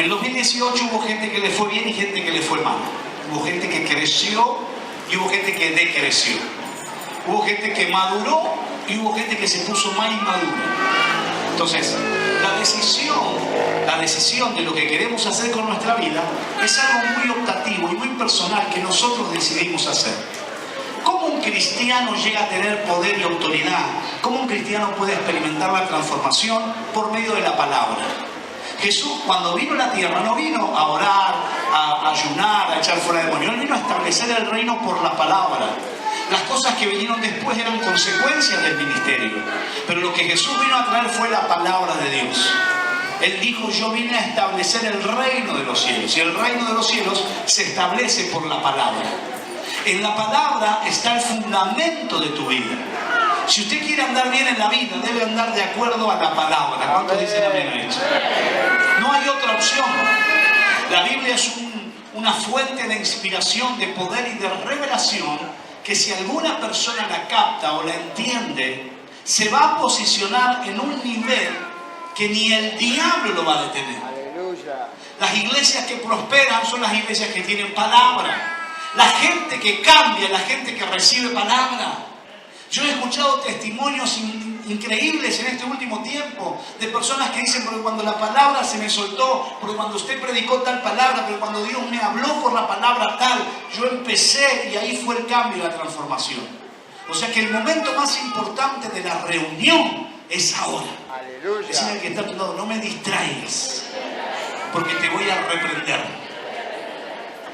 En 2018 hubo gente que le fue bien y gente que le fue mal. Hubo gente que creció y hubo gente que decreció. Hubo gente que maduró y hubo gente que se puso más inmadura. Entonces, la decisión de lo que queremos hacer con nuestra vida es algo muy optativo y muy personal que nosotros decidimos hacer. ¿Cómo un cristiano llega a tener poder y autoridad? ¿Cómo un cristiano puede experimentar la transformación por medio de la palabra? Jesús, cuando vino a la tierra, no vino a orar, a ayunar, a echar fuera demonios. Él vino a establecer el reino por la palabra. Las cosas que vinieron después eran consecuencias del ministerio. Pero lo que Jesús vino a traer fue la palabra de Dios. Él dijo, yo vine a establecer el reino de los cielos. Y el reino de los cielos se establece por la palabra. En la palabra está el fundamento de tu vida. Si usted quiere andar bien en la vida, debe andar de acuerdo a la palabra. ¿Cuántos dicen amén a eso? No hay otra opción. La Biblia es una fuente de inspiración, de poder y de revelación que si alguna persona la capta o la entiende, se va a posicionar en un nivel que ni el diablo lo va a detener. Aleluya. Las iglesias que prosperan son las iglesias que tienen palabra. La gente que cambia, la gente que recibe palabra. Yo he escuchado testimonios increíbles en este último tiempo de personas que dicen, porque cuando la palabra se me soltó, porque cuando usted predicó tal palabra, pero cuando Dios me habló por la palabra tal, yo empecé y ahí fue el cambio y la transformación. O sea que el momento más importante de la reunión es ahora. Aleluya. Decirle al que está a tu lado, no me distraigas, porque te voy a reprender.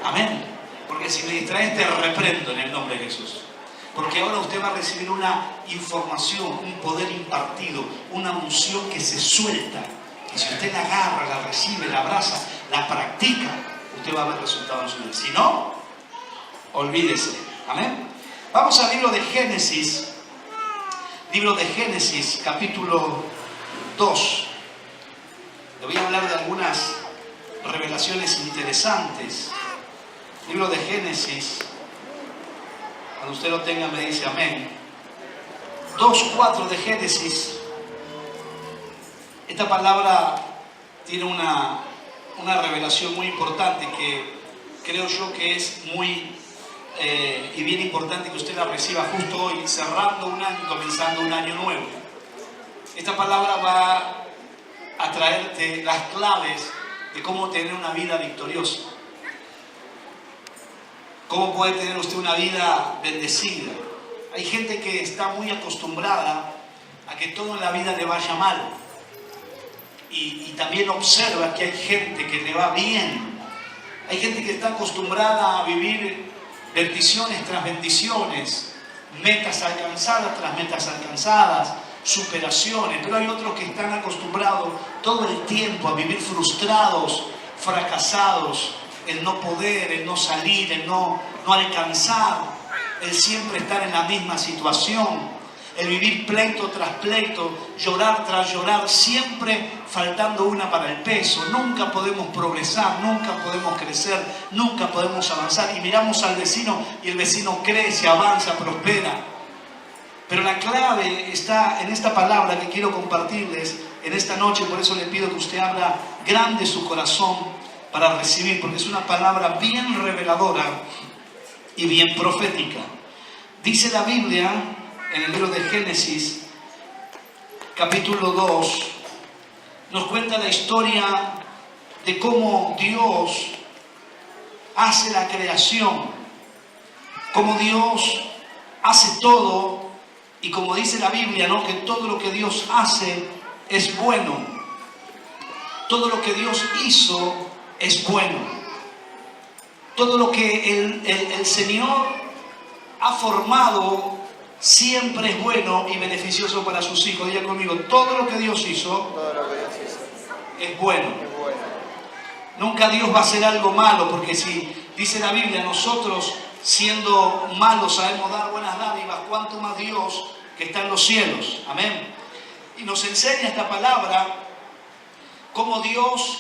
Amén. Porque si me distraes te reprendo en el nombre de Jesús. Porque ahora usted va a recibir una información, un poder impartido, una unción que se suelta. Y si usted la agarra, la recibe, la abraza, la practica, usted va a ver resultados en su vida. Si no, olvídese. Amén. Vamos al libro de Génesis. Libro de Génesis, capítulo 2. Le voy a hablar de algunas revelaciones interesantes. Libro de Génesis. Cuando usted lo tenga me dice amén. 2:4 de Génesis. Esta palabra tiene una revelación muy importante que creo yo que es muy y bien importante que usted la reciba justo hoy, cerrando un año y comenzando un año nuevo. Esta palabra va a traerte las claves de cómo tener una vida victoriosa. ¿Cómo puede tener usted una vida bendecida? Hay gente que está muy acostumbrada a que todo en la vida le vaya mal. Y también observa que hay gente que le va bien. Hay gente que está acostumbrada a vivir bendiciones tras bendiciones, metas alcanzadas tras metas alcanzadas, superaciones. Pero hay otros que están acostumbrados todo el tiempo a vivir frustrados, fracasados, el no poder, el no salir, el no alcanzar, el siempre estar en la misma situación, el vivir pleito tras pleito, llorar tras llorar, siempre faltando una para el peso. Nunca podemos progresar, nunca podemos crecer, nunca podemos avanzar. Y miramos al vecino y el vecino crece, avanza, prospera. Pero la clave está en esta palabra que quiero compartirles en esta noche. Por eso le pido que usted abra grande su corazón para recibir, porque es una palabra bien reveladora y bien profética. Dice la Biblia en el libro de Génesis, capítulo 2, nos cuenta la historia de cómo Dios hace la creación, cómo Dios hace todo, y como dice la Biblia, ¿no?, que todo lo que Dios hace es bueno. Todo lo que Dios hizo es bueno. Todo lo que el Señor ha formado siempre es bueno y beneficioso para sus hijos. Diga conmigo, todo lo que Dios hizo es bueno. Nunca Dios va a hacer algo malo, porque si dice la Biblia, nosotros siendo malos sabemos dar buenas dádivas, cuánto más Dios que está en los cielos. Amén. Y nos enseña esta palabra cómo Dios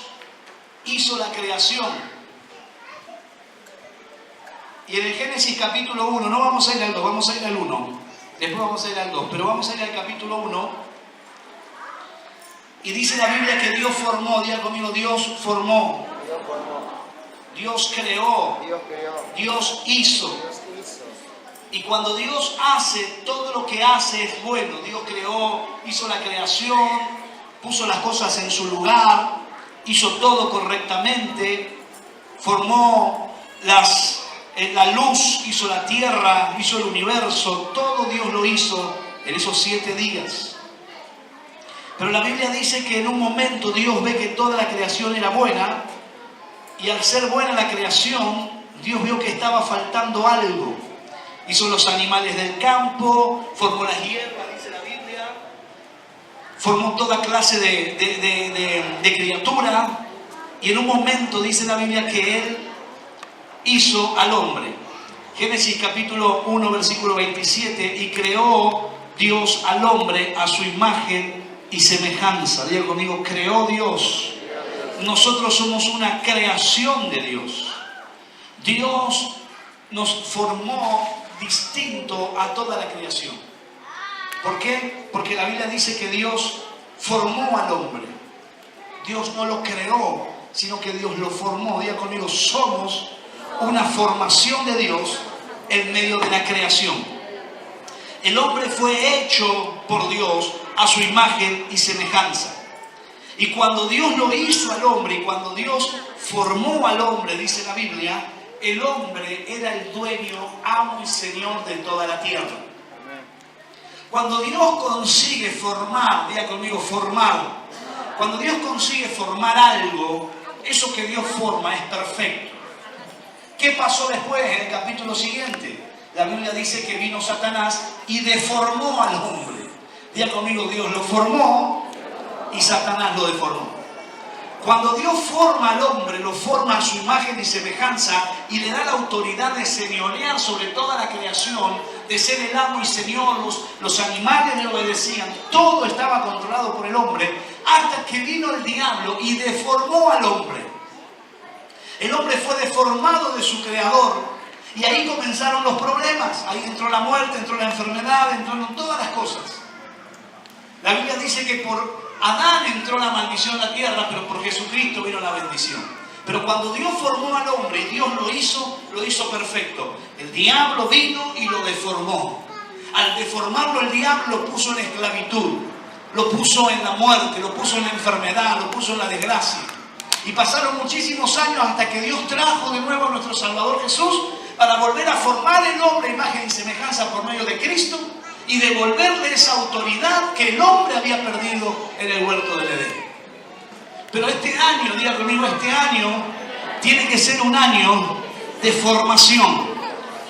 hizo la creación. Y en el Génesis capítulo 1, no vamos a ir al 2, vamos a ir al 1. Después vamos a ir al 2, pero vamos a ir al capítulo 1. Y dice la Biblia que Dios formó, diga conmigo, Dios formó. Dios creó. Dios hizo. Y cuando Dios hace, todo lo que hace es bueno. Dios creó, hizo la creación, puso las cosas en su lugar, hizo todo correctamente, formó la luz, hizo la tierra, hizo el universo, todo Dios lo hizo en esos 7 días. Pero la Biblia dice que en un momento Dios ve que toda la creación era buena, y al ser buena la creación, Dios vio que estaba faltando algo. Hizo los animales del campo, formó las hierbas, dice la Biblia, formó toda clase de criatura, y en un momento dice la Biblia que Él hizo al hombre. Génesis capítulo 1, versículo 27, y creó Dios al hombre a su imagen y semejanza. Diga conmigo, creó Dios. Nosotros somos una creación de Dios. Dios nos formó distinto a toda la creación. ¿Por qué? Porque la Biblia dice que Dios formó al hombre. Dios no lo creó, sino que Dios lo formó. Diga conmigo, somos una formación de Dios en medio de la creación. El hombre fue hecho por Dios a su imagen y semejanza. Y cuando Dios lo hizo al hombre, y cuando Dios formó al hombre, dice la Biblia, el hombre era el dueño, amo y señor de toda la tierra. Cuando Dios consigue formar, diga conmigo, formar. Cuando Dios consigue formar algo, eso que Dios forma es perfecto. ¿Qué pasó después en el capítulo siguiente? La Biblia dice que vino Satanás y deformó al hombre. Diga conmigo, Dios lo formó y Satanás lo deformó. Cuando Dios forma al hombre, lo forma a su imagen y semejanza y le da la autoridad de señorear sobre toda la creación, de ser el amo y señor. Los animales le obedecían, todo estaba controlado por el hombre, hasta que vino el diablo y deformó al hombre. El hombre fue deformado de su creador y ahí comenzaron los problemas. Ahí entró la muerte, entró la enfermedad, entraron todas las cosas. La Biblia dice que por Adán entró la maldición a la tierra, pero por Jesucristo vino la bendición. Pero cuando Dios formó al hombre y Dios lo hizo perfecto. El diablo vino y lo deformó. Al deformarlo, el diablo lo puso en esclavitud, lo puso en la muerte, lo puso en la enfermedad, lo puso en la desgracia. Y pasaron muchísimos años hasta que Dios trajo de nuevo a nuestro Salvador Jesús para volver a formar el hombre a imagen y semejanza por medio de Cristo, y devolverle esa autoridad que el hombre había perdido en el huerto del Edén. Pero este año, diga conmigo, este año tiene que ser un año de formación.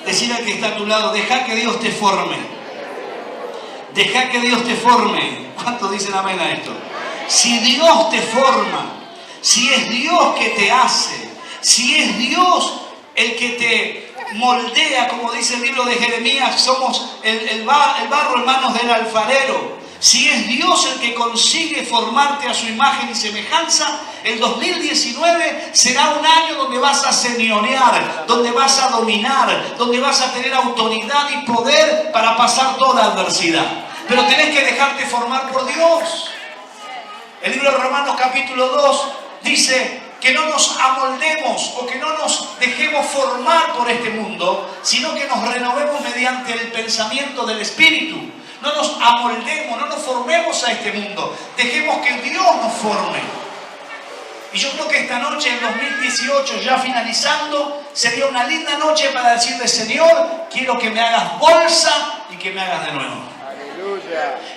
Decir al que está a tu lado, deja que Dios te forme. Deja que Dios te forme. ¿Cuántos dicen amén a esto? Si Dios te forma, si es Dios que te hace, si es Dios el que te moldea, como dice el libro de Jeremías, somos el barro en manos del alfarero. Si es Dios el que consigue formarte a su imagen y semejanza, el 2019 será un año donde vas a señorear, donde vas a dominar, donde vas a tener autoridad y poder para pasar toda adversidad. Pero tenés que dejarte formar por Dios. El libro de Romanos capítulo 2 dice que no nos amoldemos o que no nos dejemos formar por este mundo, sino que nos renovemos mediante el pensamiento del Espíritu. No nos amoldemos, no nos formemos a este mundo. Dejemos que Dios nos forme. Y yo creo que esta noche, en 2018, ya finalizando, sería una linda noche para decirle: Señor, quiero que me hagas bolsa y que me hagas de nuevo.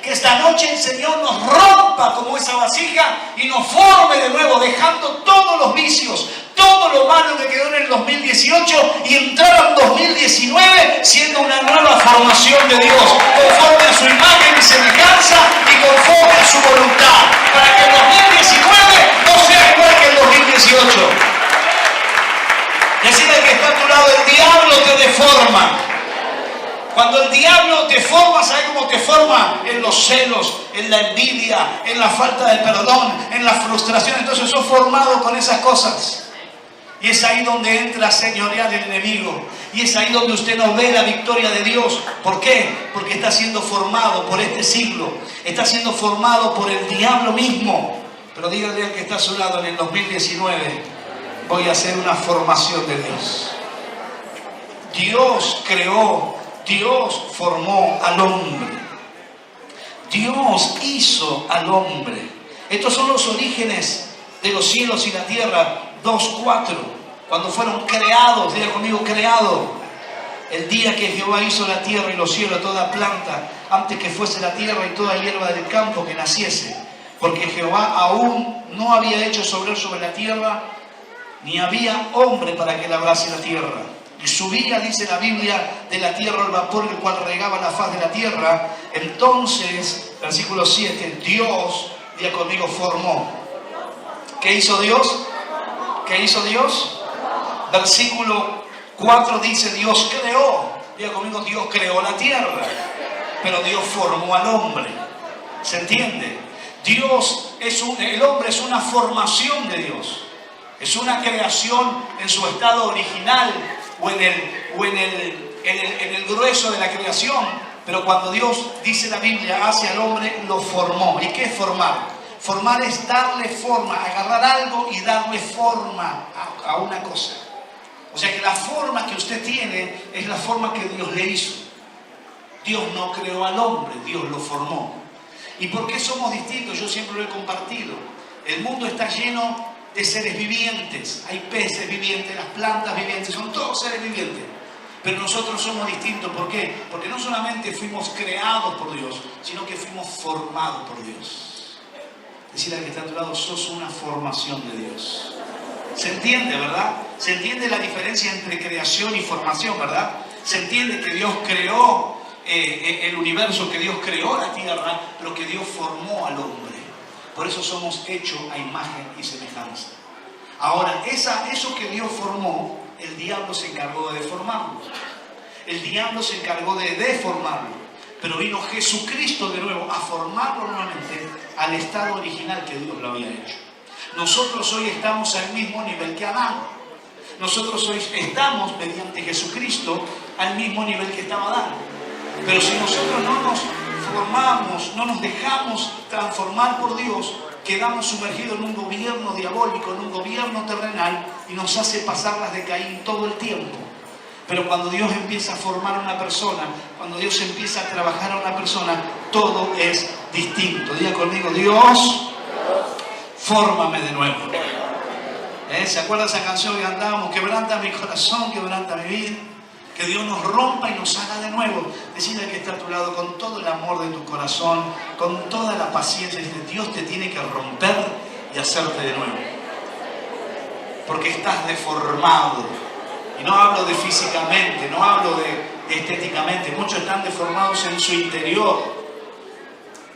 Que esta noche el Señor nos rompa como esa vasija y nos forme de nuevo, dejando todos los vicios, todo lo malo que quedó en el 2018, y entrar al 2019 siendo una nueva formación de Dios, conforme a su imagen y semejanza y conforme a su voluntad, para que el 2019 no sea igual que el 2018. Decirle que está a tu lado: el diablo te deforma. Cuando el diablo te forma, ¿sabes cómo te forma? En los celos, en la envidia, en la falta de perdón, en la frustración. Entonces sos formado con esas cosas. Y es ahí donde entra a señorear el enemigo. Y es ahí donde usted no ve la victoria de Dios. ¿Por qué? Porque está siendo formado por este siglo. Está siendo formado por el diablo mismo. Pero dígale al que está a su lado, en el 2019 voy a hacer una formación de Dios. Dios creó, Dios formó al hombre. Dios hizo al hombre. Estos son los orígenes de los cielos y la tierra. 2:4. Cuando fueron creados, diga conmigo, creado. El día que Jehová hizo la tierra y los cielos, toda planta, antes que fuese la tierra y toda hierba del campo que naciese. Porque Jehová aún no había hecho sobre la tierra, ni había hombre para que labrase la tierra. Y subía, dice la Biblia, de la tierra el vapor, el cual regaba la faz de la tierra. Entonces, versículo 7, Dios, diga conmigo, formó. ¿Qué hizo Dios? ¿Qué hizo Dios? Versículo 4 dice, Dios creó. Diga conmigo, Dios creó la tierra. Pero Dios formó al hombre. ¿Se entiende? El hombre es una formación de Dios. Es una creación en su estado original o en el grueso de la creación. Pero cuando Dios, dice la Biblia, hace al hombre, lo formó. ¿Y qué es formar? Formar es darle forma, agarrar algo y darle forma a una cosa. O sea que la forma que usted tiene es la forma que Dios le hizo. Dios no creó al hombre, Dios lo formó. ¿Y por qué somos distintos? Yo siempre lo he compartido. El mundo está lleno de seres vivientes. Hay peces vivientes, las plantas vivientes, son todos seres vivientes. Pero nosotros somos distintos. ¿Por qué? Porque no solamente fuimos creados por Dios, sino que fuimos formados por Dios. Decirle al que está a tu lado, sos una formación de Dios. ¿Se entiende, verdad? Se entiende la diferencia entre creación y formación, ¿verdad? Se entiende que Dios creó el universo, que Dios creó la tierra, pero que Dios formó al hombre. Por eso somos hechos a imagen y semejanza. Ahora, eso que Dios formó, el diablo se encargó de deformarlo. El diablo se encargó de deformarlo. Pero vino Jesucristo de nuevo a formarlo nuevamente al estado original que Dios lo había hecho. Nosotros hoy estamos al mismo nivel que Adán. Nosotros hoy estamos, mediante Jesucristo, al mismo nivel que estaba Adán. Pero si nosotros no nos formamos, no nos dejamos transformar por Dios, quedamos sumergidos en un gobierno diabólico, en un gobierno terrenal, y nos hace pasar las de Caín todo el tiempo. Pero cuando Dios empieza a formar a una persona, cuando Dios empieza a trabajar a una persona, todo es distinto. Diga conmigo, Dios, fórmame de nuevo. ¿Se acuerda esa canción que cantábamos? Quebranta mi corazón, quebranta mi vida. Que Dios nos rompa y nos haga de nuevo. Decirle que está a tu lado con todo el amor de tu corazón, con toda la paciencia. Decirle, Dios te tiene que romper y hacerte de nuevo. Porque estás deformado. Y no hablo de físicamente, no hablo de estéticamente. Muchos están deformados en su interior.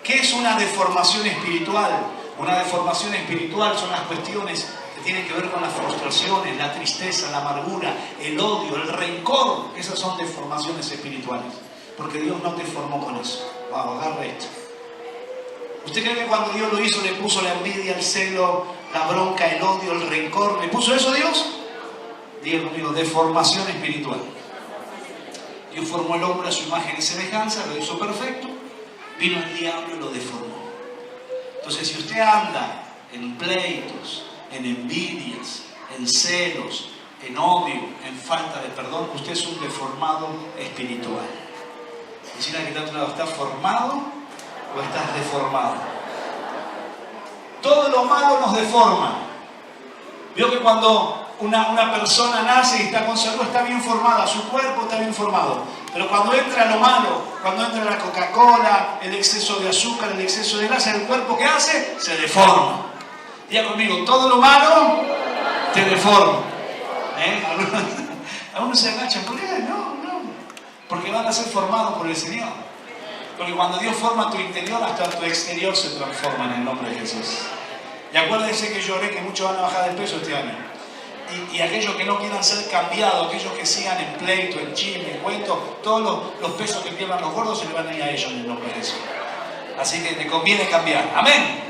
¿Qué es una deformación espiritual? Una deformación espiritual son las cuestiones que tienen que ver con las frustraciones, la tristeza, la amargura, el odio, el rencor. Esas son deformaciones espirituales. Porque Dios no te formó con eso. Wow, agarra esto. ¿Usted cree que cuando Dios lo hizo le puso la envidia, el celo, la bronca, el odio, el rencor? ¿Le puso eso a Dios? Diga conmigo, deformación espiritual. Dios formó al hombre a su imagen y semejanza, lo hizo perfecto. Vino el diablo y lo deformó. Entonces, si usted anda en pleitos, en envidias, en celos, en odio, en falta de perdón, usted es un deformado espiritual. Decirle que está a otro lado, ¿estás formado o estás deformado? Todo lo malo nos deforma. Vio que cuando una persona nace y está con salud, está bien formada, su cuerpo está bien formado. Pero cuando entra lo malo, cuando entra la Coca-Cola, el exceso de azúcar, el exceso de grasa, el cuerpo, ¿qué hace? Se deforma. Diga conmigo, todo lo malo te deforma. Algunos se agachan, ¿por qué? No. Porque van a ser formados por el Señor. Porque cuando Dios forma tu interior, hasta tu exterior se transforma en el nombre de Jesús. Y acuérdense que yo oré que muchos van a bajar de peso este año. Y aquellos que no quieran ser cambiados, aquellos que sigan en pleito, en chisme, en cuento, todos los pesos que pierdan los gordos se le van a ir a ellos en el nombre de Jesús. Así que te conviene cambiar. Amén.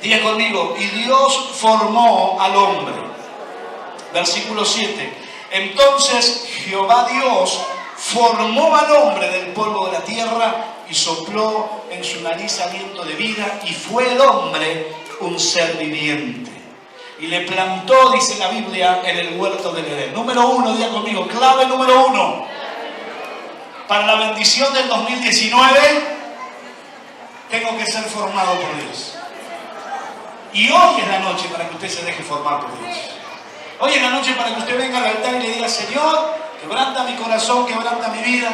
Diga conmigo, y Dios formó al hombre. Versículo 7. Entonces Jehová Dios formó al hombre del polvo de la tierra y sopló en su nariz aliento de vida, y fue el hombre un ser viviente. Y le plantó, dice la Biblia, en el huerto del Edén. Número 1, diga conmigo, clave número 1. Para la bendición del 2019, tengo que ser formado por Dios. Y hoy es la noche para que usted se deje formar por Dios. Hoy es la noche para que usted venga al altar y le diga, Señor, quebranta mi corazón, quebranta mi vida,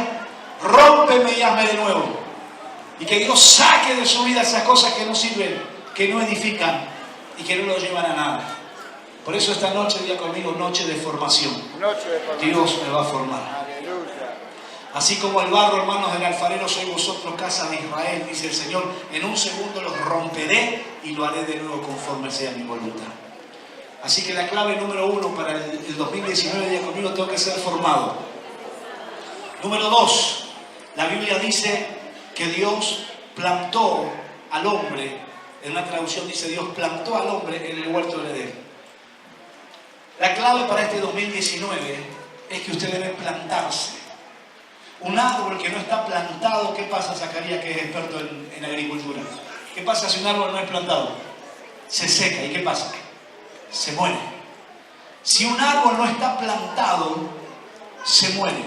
rómpeme y hazme de nuevo. Y que Dios saque de su vida esas cosas que no sirven, que no edifican y que no lo llevan a nada. Por eso esta noche, diga conmigo, noche de formación. Dios me va a formar. Así como el barro, hermanos, del alfarero sois vosotros, casa de Israel, dice el Señor, en un segundo los romperé y lo haré de nuevo conforme sea mi voluntad. Así que la clave número 1 para el 2019, diga conmigo, tengo que ser formado. Número 2, la Biblia dice que Dios plantó al hombre, en una traducción dice Dios plantó al hombre en el huerto del Edén. La clave para este 2019 es que usted debe plantarse. Un árbol que no está plantado, ¿qué pasa, Zacarías, que es experto en agricultura? ¿Qué pasa si un árbol no es plantado? Se seca. ¿Y qué pasa? Se muere. Si un árbol no está plantado, se muere.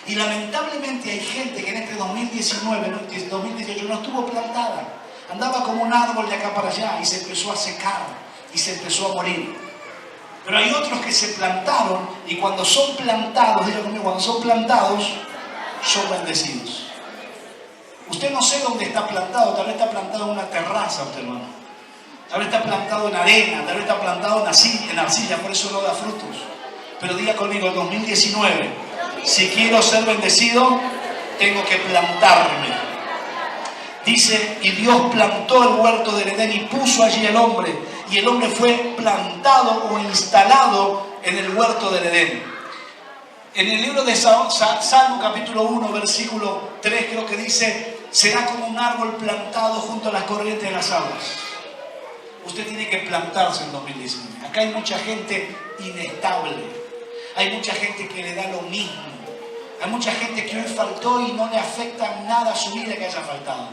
Y lamentablemente hay gente que en este 2019, 2018 no estuvo plantada. Andaba como un árbol de acá para allá y se empezó a secar y se empezó a morir. Pero hay otros que se plantaron y cuando son plantados, diga conmigo, cuando son plantados, son bendecidos. Usted no sé dónde está plantado, tal vez está plantado en una terraza, usted, hermano. Tal vez está plantado en arena, tal vez está plantado en arcilla, por eso no da frutos. Pero diga conmigo, el 2019, si quiero ser bendecido, tengo que plantarme. Dice, y Dios plantó el huerto del Edén y puso allí el hombre, y el hombre fue plantado o instalado en el huerto del Edén. En el libro de Salmo capítulo 1, versículo 3, creo que dice, será como un árbol plantado junto a las corrientes de las aguas. Usted tiene que plantarse en 2019. Acá hay mucha gente inestable. Hay mucha gente que le da lo mismo. Hay mucha gente que hoy faltó y no le afecta nada a su vida que haya faltado.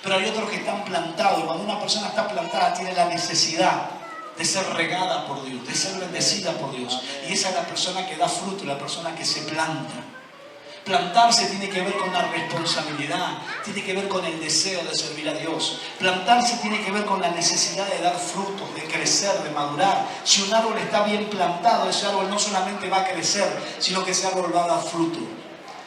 Pero hay otros que están plantados. Y cuando una persona está plantada, tiene la necesidad de ser regada por Dios, de ser bendecida por Dios. Y esa es la persona que da fruto, la persona que se planta. Plantarse tiene que ver con la responsabilidad, tiene que ver con el deseo de servir a Dios. Plantarse tiene que ver con la necesidad de dar frutos, de crecer, de madurar. Si un árbol está bien plantado, ese árbol no solamente va a crecer, sino que ese árbol va a dar fruto.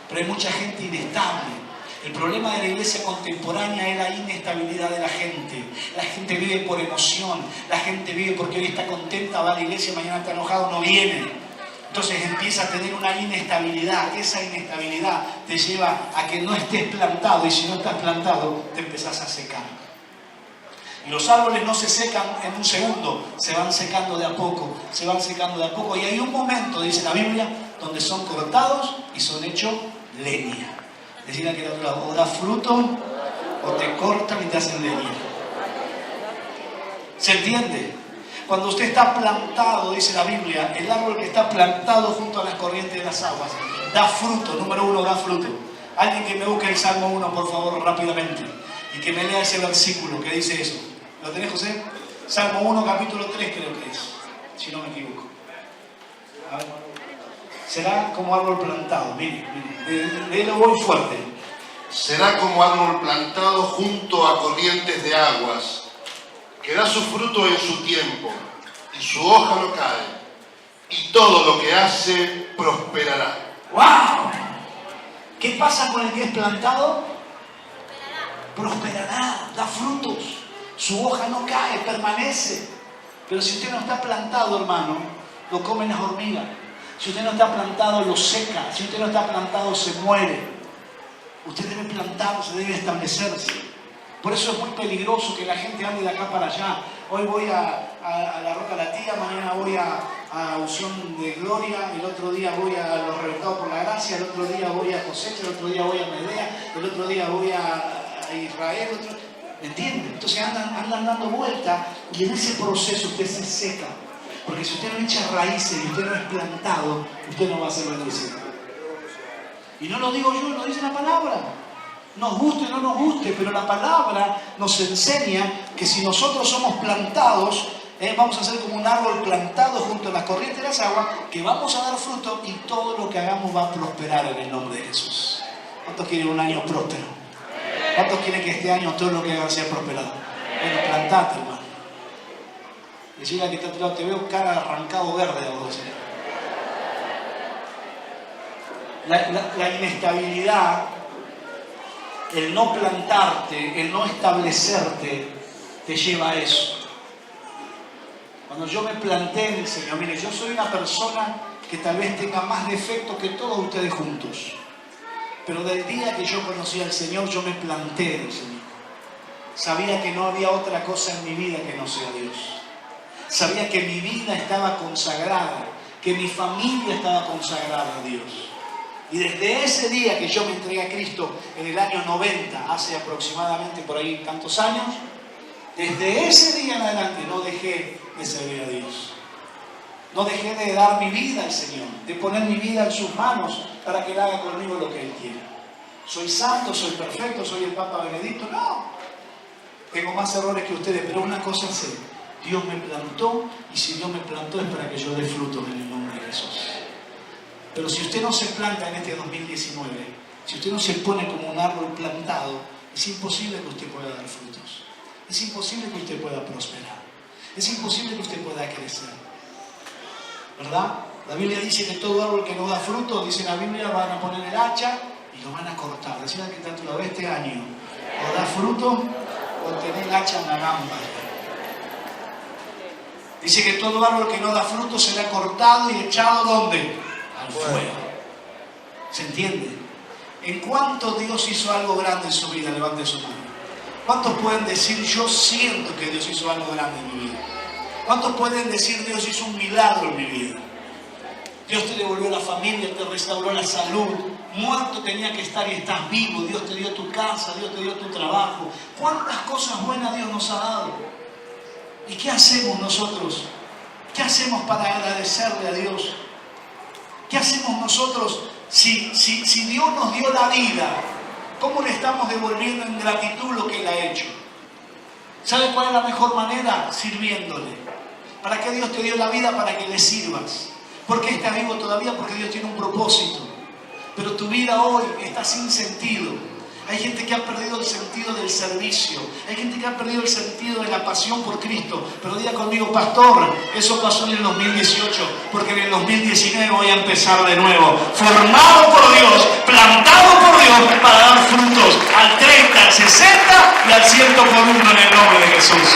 Pero hay mucha gente inestable. El problema de la iglesia contemporánea es la inestabilidad de la gente. La gente vive por emoción, la gente vive porque hoy está contenta, va a la iglesia, mañana está enojado, no viene. Entonces empieza a tener una inestabilidad. Esa inestabilidad te lleva a que no estés plantado, y si no estás plantado, te empezás a secar. Y los árboles no se secan en un segundo, se van secando de a poco, se van secando de a poco. Y hay un momento, dice la Biblia, donde son cortados y son hechos leña. Decir a que el otro lado, o da fruto o te cortan y te hacen leña. ¿Se entiende? Cuando usted está plantado, dice la Biblia, el árbol que está plantado junto a las corrientes de las aguas, da fruto. Número 1, da fruto. Alguien que me busque el Salmo 1, por favor, rápidamente. Y que me lea ese versículo que dice eso. ¿Lo tenés, José? Salmo 1, capítulo 3 creo que es, si no me equivoco. A ver. Será como árbol plantado. Mire, léelo muy fuerte. Será como árbol plantado junto a corrientes de aguas, que da su fruto en su tiempo, y su hoja no cae, y todo lo que hace prosperará. ¡Wow! ¿Qué pasa con el que es plantado? Prosperará, da frutos, su hoja no cae, permanece. Pero si usted no está plantado, hermano, lo comen las hormigas. Si usted no está plantado, lo seca. Si usted no está plantado, se muere. Usted debe plantarse, debe establecerse. Por eso es muy peligroso que la gente ande de acá para allá. Hoy voy a la Roca La Tía, mañana voy a Unción de Gloria, el otro día voy a Los Reventados por la Gracia, el otro día voy a Cosecha, el otro día voy a Medea, el otro día voy a Israel. ¿Me entienden? Entonces andan dando vueltas y en ese proceso usted se seca. Porque si usted no echa raíces y usted no es plantado, usted no va a ser bendecido. Y no lo digo yo, lo dice la palabra. Nos guste o no nos guste, pero la palabra nos enseña que si nosotros somos plantados, vamos a ser como un árbol plantado junto a las corrientes de las aguas, que vamos a dar fruto y todo lo que hagamos va a prosperar en el nombre de Jesús. ¿Cuántos quieren un año próspero? ¿Cuántos quieren que este año todo lo que hagan sea prosperado? Bueno, plantate, hermano. Decirle al que está tirado, te veo cara arrancado verde a vos. La inestabilidad, el no plantarte, el no establecerte, te lleva a eso. Cuando yo me planté en el Señor, mire, yo soy una persona que tal vez tenga más defectos que todos ustedes juntos. Pero del día que yo conocí al Señor, yo me planté en el Señor. Sabía que no había otra cosa en mi vida que no sea Dios. Sabía que mi vida estaba consagrada, que mi familia estaba consagrada a Dios. Y desde ese día que yo me entregué a Cristo en el año 90, hace aproximadamente por ahí tantos años, desde ese día en adelante no dejé de servir a Dios. No dejé de dar mi vida al Señor, de poner mi vida en sus manos para que Él haga conmigo lo que Él quiera. ¿Soy santo? ¿Soy perfecto? ¿Soy el Papa Benedicto? No. Tengo más errores que ustedes, pero una cosa sé. Dios me plantó y si Dios me plantó es para que yo dé frutos en el nombre de Jesús. Pero si usted no se planta en este 2019, si usted no se pone como un árbol plantado, es imposible que usted pueda dar frutos. Es imposible que usted pueda prosperar. Es imposible que usted pueda crecer. ¿Verdad? La Biblia dice que todo árbol que no da fruto, dice la Biblia, van a poner el hacha y lo van a cortar. Decía que tanto lo ve este año. O da fruto o tener el hacha en la gamba. Dice que todo árbol que no da fruto será cortado y echado ¿dónde? Al fuego. ¿Se entiende? ¿En cuánto Dios hizo algo grande en su vida? Levante su mano. ¿Cuántos pueden decir, yo siento que Dios hizo algo grande en mi vida? ¿Cuántos pueden decir, Dios hizo un milagro en mi vida? Dios te devolvió la familia, te restauró la salud. Muerto tenía que estar y estás vivo. Dios te dio tu casa, Dios te dio tu trabajo. ¿Cuántas cosas buenas Dios nos ha dado? ¿Y qué hacemos nosotros? ¿Qué hacemos para agradecerle a Dios? ¿Qué hacemos nosotros si Dios nos dio la vida? ¿Cómo le estamos devolviendo en gratitud lo que Él ha hecho? ¿Sabe cuál es la mejor manera? Sirviéndole. ¿Para qué Dios te dio la vida? Para que le sirvas. ¿Por qué estás vivo todavía? Porque Dios tiene un propósito. Pero tu vida hoy está sin sentido. Hay gente que ha perdido el sentido del servicio. Hay gente que ha perdido el sentido de la pasión por Cristo. Pero diga conmigo, pastor, eso pasó en el 2018, porque en el 2019 voy a empezar de nuevo. Formado por Dios, plantado por Dios para dar frutos al 30, al 60 y al 100 por uno en el nombre de Jesús.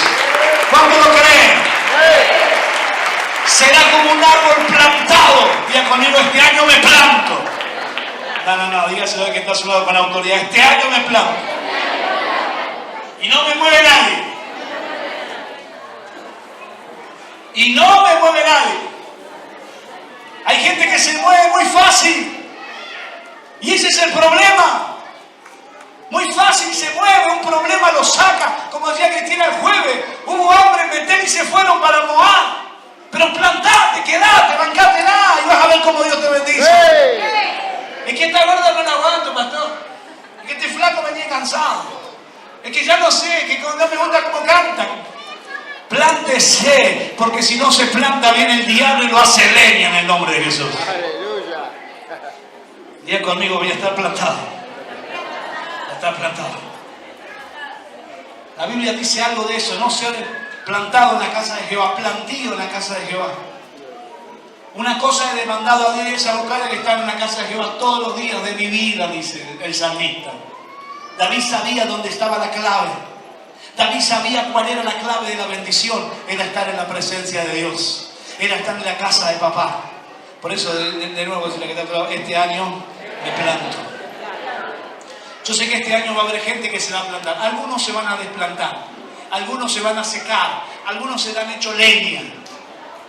¿Cuántos lo creen? Será como un árbol plantado. Diga conmigo, este año me planto. No, dígaselo que está a su lado con autoridad. Este año me planto. Y no me mueve nadie. Y no me mueve nadie. Hay gente que se mueve muy fácil. Y ese es el problema. Muy fácil se mueve, un problema lo saca. Como decía Cristina el jueves, hubo hambre en Betel y se fueron para Moab. Pero plantate, quedate, bancátela y vas a ver cómo Dios te bendice. ¡Hey! Es que esta gorda no la aguanto, pastor. Es que este flaco me tiene cansado. Es que ya no sé, que no me gusta cómo cantan. Plántese, porque si no se planta viene el diablo y lo hace leña en el nombre de Jesús. Aleluya. Diga conmigo, voy a estar plantado. Voy a estar plantado. La Biblia dice algo de eso, no ser plantado en la casa de Jehová, plantío en la casa de Jehová. Una cosa he demandado a Dios, a buscar el estar en la casa de Jehová todos los días de mi vida, dice el salmista. David sabía dónde estaba la clave. David sabía cuál era la clave de la bendición. Era estar en la presencia de Dios. Era estar en la casa de papá. Por eso, de nuevo, este año me planto. Yo sé que este año va a haber gente que se va a plantar. Algunos se van a desplantar. Algunos se van a secar. Algunos serán hechos leña.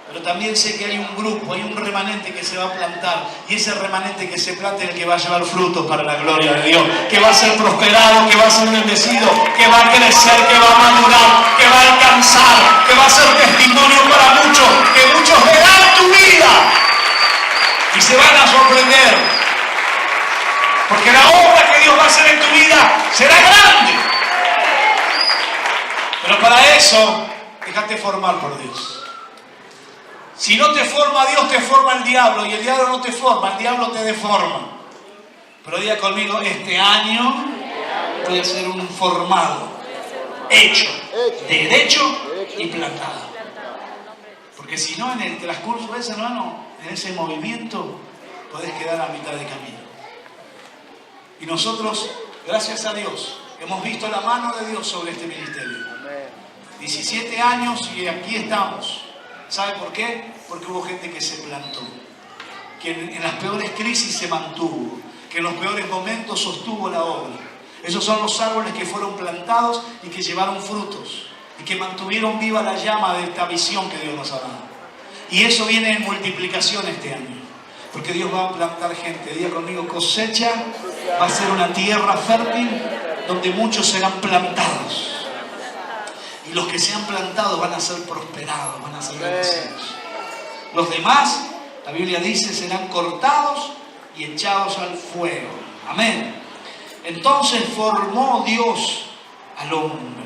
Pero también sé que hay un grupo, hay un remanente que se va a plantar. Y ese remanente que se plante es el que va a llevar frutos para la gloria de Dios. Que va a ser prosperado, que va a ser bendecido, que va a crecer, que va a madurar, que va a alcanzar, que va a ser testimonio para muchos, que muchos verán tu vida y se van a sorprender. Porque la obra que Dios va a hacer en tu vida será grande. Pero para eso, déjate formar por Dios. Si no te forma Dios, te forma el diablo. Y el diablo no te forma, el diablo te deforma. Pero diga conmigo, este año voy a ser un formado, hecho, derecho y plantado. Porque si no, en el transcurso de ese, hermano, en ese movimiento, podés quedar a mitad de camino. Y nosotros, gracias a Dios, hemos visto la mano de Dios sobre este ministerio. 17 años y aquí estamos. ¿Sabe por qué? Porque hubo gente que se plantó, que en las peores crisis se mantuvo, que en los peores momentos sostuvo la obra. Esos son los árboles que fueron plantados y que llevaron frutos y que mantuvieron viva la llama de esta visión que Dios nos ha dado. Y eso viene en multiplicación este año, porque Dios va a plantar gente. Diga conmigo, cosecha va a ser una tierra fértil donde muchos serán plantados. Y los que sean plantados van a ser prosperados, van a ser bendecidos. Los demás, la Biblia dice, serán cortados y echados al fuego. Amén. Entonces formó Dios al hombre.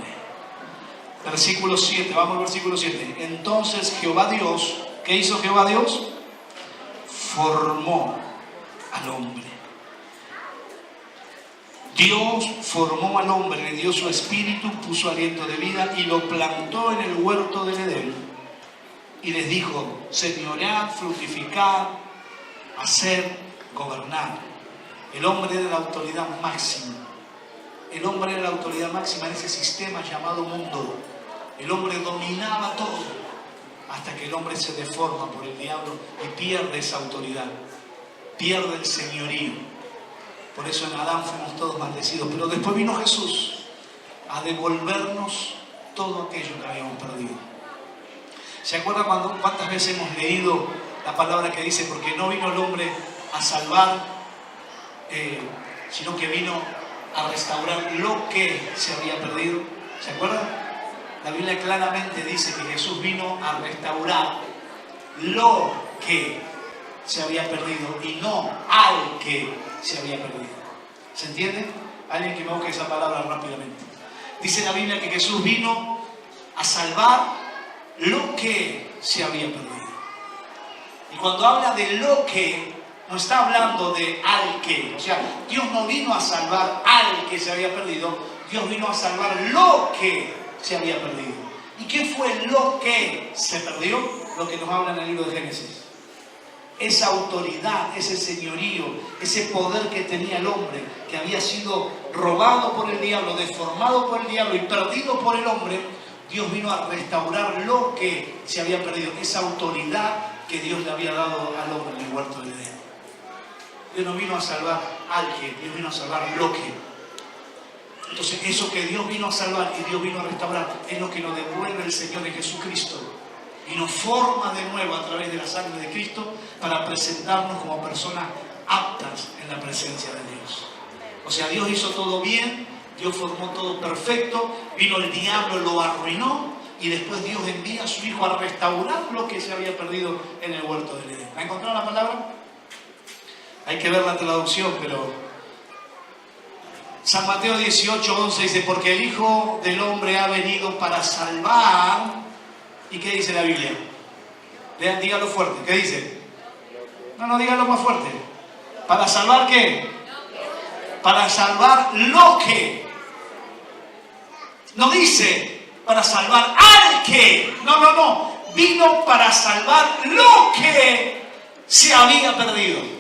Versículo 7, vamos al versículo 7. Entonces Jehová Dios, ¿qué hizo Jehová Dios? Formó al hombre. Dios formó al hombre, le dio su espíritu, puso aliento de vida y lo plantó en el huerto del Edén. Y les dijo, señoread, fructificad, hacer, gobernar. El hombre era la autoridad máxima. El hombre era la autoridad máxima en ese sistema llamado mundo. El hombre dominaba todo, hasta que el hombre se deforma por el diablo y pierde esa autoridad, pierde el señorío. Por eso en Adán fuimos todos maldecidos, pero después vino Jesús a devolvernos todo aquello que habíamos perdido. ¿Se acuerdan cuántas veces hemos leído la palabra que dice, porque no vino el hombre a salvar, sino que vino a restaurar lo que se había perdido? ¿Se acuerdan? La Biblia claramente dice que Jesús vino a restaurar lo que se había perdido y no al que se había perdido. ¿Se entiende? Alguien que me busque esa palabra rápidamente. Dice la Biblia que Jesús vino a salvar lo que se había perdido. Y cuando habla de lo que, no está hablando de al que. O sea, Dios no vino a salvar al que se había perdido, Dios vino a salvar lo que se había perdido. ¿Y qué fue lo que se perdió? Lo que nos habla en el libro de Génesis. Esa autoridad, ese señorío, ese poder que tenía el hombre, que había sido robado por el diablo, deformado por el diablo y perdido por el hombre, Dios vino a restaurar lo que se había perdido, esa autoridad que Dios le había dado al hombre en el huerto de Edén. Dios no vino a salvar al que, Dios vino a salvar lo que. Entonces eso que Dios vino a salvar y Dios vino a restaurar es lo que nos devuelve el Señor en Jesucristo. Y nos forma de nuevo a través de la sangre de Cristo para presentarnos como personas aptas en la presencia de Dios. O sea, Dios hizo todo bien, Dios formó todo perfecto, vino el diablo, lo arruinó y después Dios envía a su Hijo a restaurar lo que se había perdido en el huerto del Edén. ¿Ha encontrado la palabra? Hay que ver la traducción, pero San Mateo 18:11 dice, porque el Hijo del Hombre ha venido para salvar. ¿Y qué dice la Biblia? Lean, dígalo fuerte. ¿Qué dice? No, dígalo más fuerte. ¿Para salvar qué? Para salvar lo que. No dice para salvar al que. No. Vino para salvar lo que se había perdido.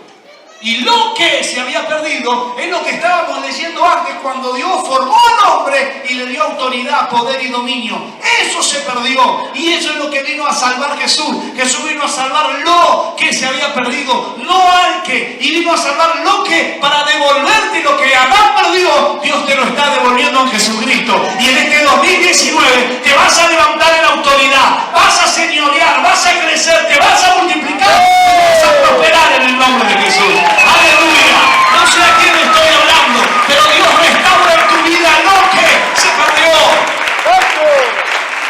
Y lo que se había perdido es lo que estábamos leyendo antes, cuando Dios formó al hombre y le dio autoridad, poder y dominio. Eso se perdió y eso es lo que vino a salvar Jesús. Jesús vino a salvar lo que se había perdido, no al que. Y vino a salvar lo que para devolverte lo que Adán perdió. Dios te lo está devolviendo en Jesucristo. Y en este 2019 te vas a levantar en autoridad, vas a señorear, vas a crecer, te vas a multiplicar y vas a prosperar en el nombre de Jesús. Aleluya. No sé a quién estoy hablando, pero Dios restaura en tu vida lo que se perdió.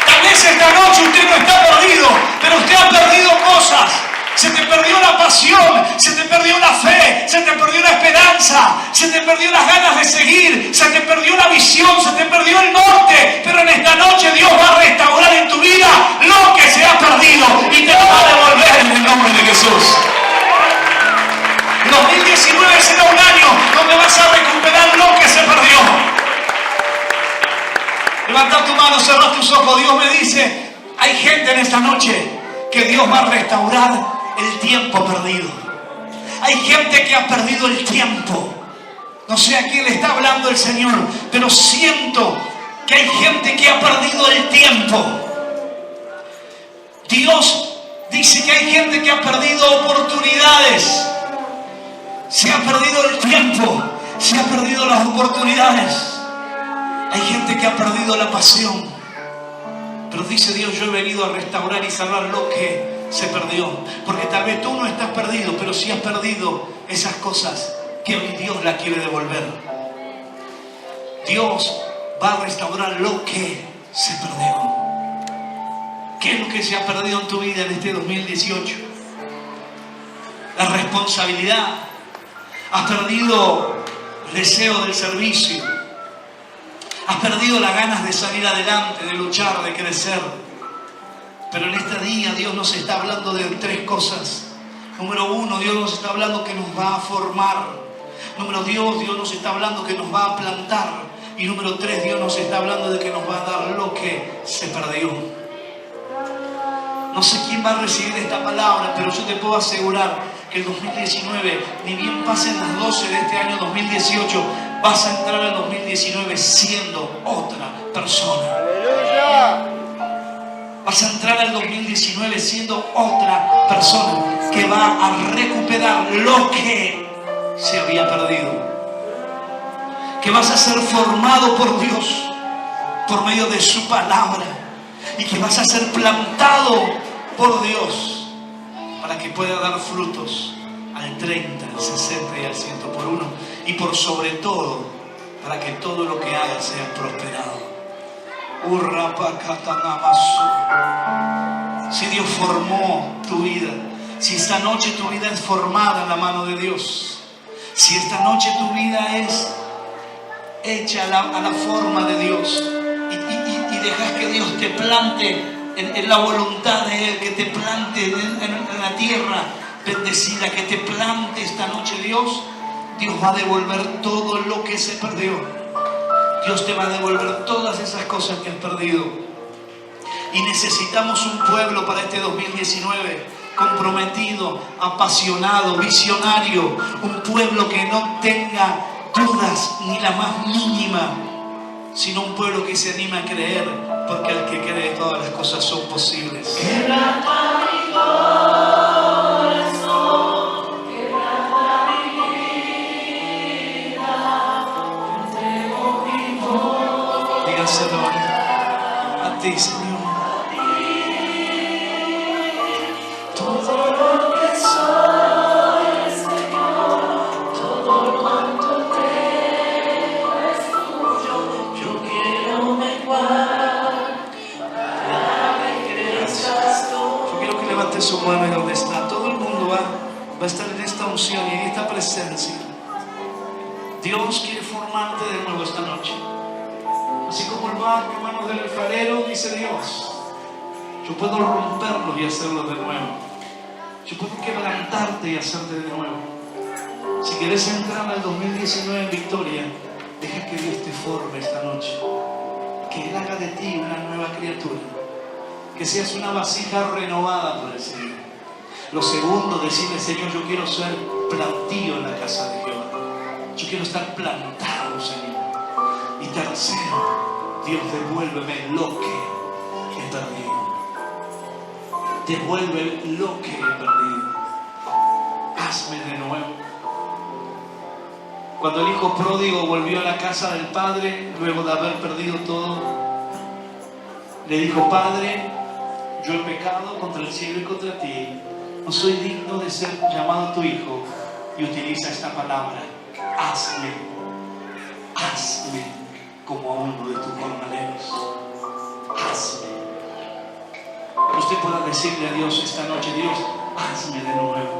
Tal vez esta noche usted no está perdido, pero usted ha perdido cosas. Se te perdió la paz oración, se te perdió la fe, se te perdió la esperanza, se te perdió las ganas de seguir, se te perdió la visión, se te perdió el norte. Pero en esta noche Dios va a restaurar en tu vida lo que se ha perdido y te lo va a devolver en el nombre de Jesús. 2019 será un año donde vas a recuperar lo que se perdió. Levanta tu mano, cerrá tus ojos. Dios me dice, hay gente en esta noche que Dios va a restaurar el tiempo perdido. Hay gente que ha perdido el tiempo. No sé a quién le está hablando el Señor, pero siento que hay gente que ha perdido el tiempo. Dios dice que hay gente que ha perdido oportunidades. Se ha perdido el tiempo, se ha perdido las oportunidades. Hay gente que ha perdido la pasión. Pero dice Dios, yo he venido a restaurar y salvar lo que se perdió. Porque tal vez tú no estás perdido, pero sí has perdido esas cosas que hoy Dios la quiere devolver. Dios va a restaurar lo que se perdió. ¿Qué es lo que se ha perdido en tu vida en este 2018? La responsabilidad. Has perdido el deseo del servicio. Has perdido las ganas de salir adelante, de luchar, de crecer. Pero en este día Dios nos está hablando de 3 cosas. Número 1, Dios nos está hablando que nos va a formar. Número 2, Dios nos está hablando que nos va a plantar. Y número 3, Dios nos está hablando de que nos va a dar lo que se perdió. No sé quién va a recibir esta palabra, pero yo te puedo asegurar que el 2019, ni bien pasen las 12 de este año 2018, vas a entrar al 2019 siendo otra persona. ¡Aleluya! Vas a entrar al 2019 siendo otra persona que va a recuperar lo que se había perdido. Que vas a ser formado por Dios por medio de su palabra y que vas a ser plantado por Dios para que pueda dar frutos al 30, al 60 y al 100 por uno. Y por sobre todo, para que todo lo que hagas sea prosperado. Si Dios formó tu vida, si esta noche tu vida es formada en la mano de Dios, si esta noche tu vida es hecha a la forma de Dios y dejas que Dios te plante en la voluntad de Él, que te plante en la tierra bendecida, que te plante esta noche Dios va a devolver todo lo que se perdió. Dios te va a devolver todas esas cosas que has perdido. Y necesitamos un pueblo para este 2019 comprometido, apasionado, visionario, un pueblo que no tenga dudas ni la más mínima, sino un pueblo que se anima a creer, porque al que cree todas las cosas son posibles. Quebranta mi corazón, quebranta mi vida, entrego mi voz. Dígaselo a ti, Señor. Todo lo que soy, Señor, todo cuanto tengo es tuyo. Yo quiero menguar para que crezcas tú. Yo quiero que levante su mano y donde está. Todo el mundo va a estar en esta unción y en esta presencia. Dios quiere formarte de nuevo esta noche. Así como el barro, hermanos, del alfarero, dice Dios, yo puedo romperlo y hacerlo de nuevo. Yo puedo quebrantarte y hacerte de nuevo. Si quieres entrar al 2019 en victoria, deja que Dios te forme esta noche. Que Él haga de ti una nueva criatura. Que seas una vasija renovada por el Señor. Lo segundo, decirle, Señor, yo quiero ser plantío en la casa de Jehová. Yo quiero estar plantado, Señor. Y tercero, Dios, devuélveme lo que he perdido. Devuelve lo que he perdido. Hazme de nuevo. Cuando el hijo pródigo volvió a la casa del padre, luego de haber perdido todo, le dijo, Padre, yo he pecado contra el cielo y contra ti. No soy digno de ser llamado tu hijo. Y utiliza esta palabra. Hazme como a uno de tus jornaleros. Hazme. Usted pueda decirle a Dios esta noche, Dios, hazme de nuevo.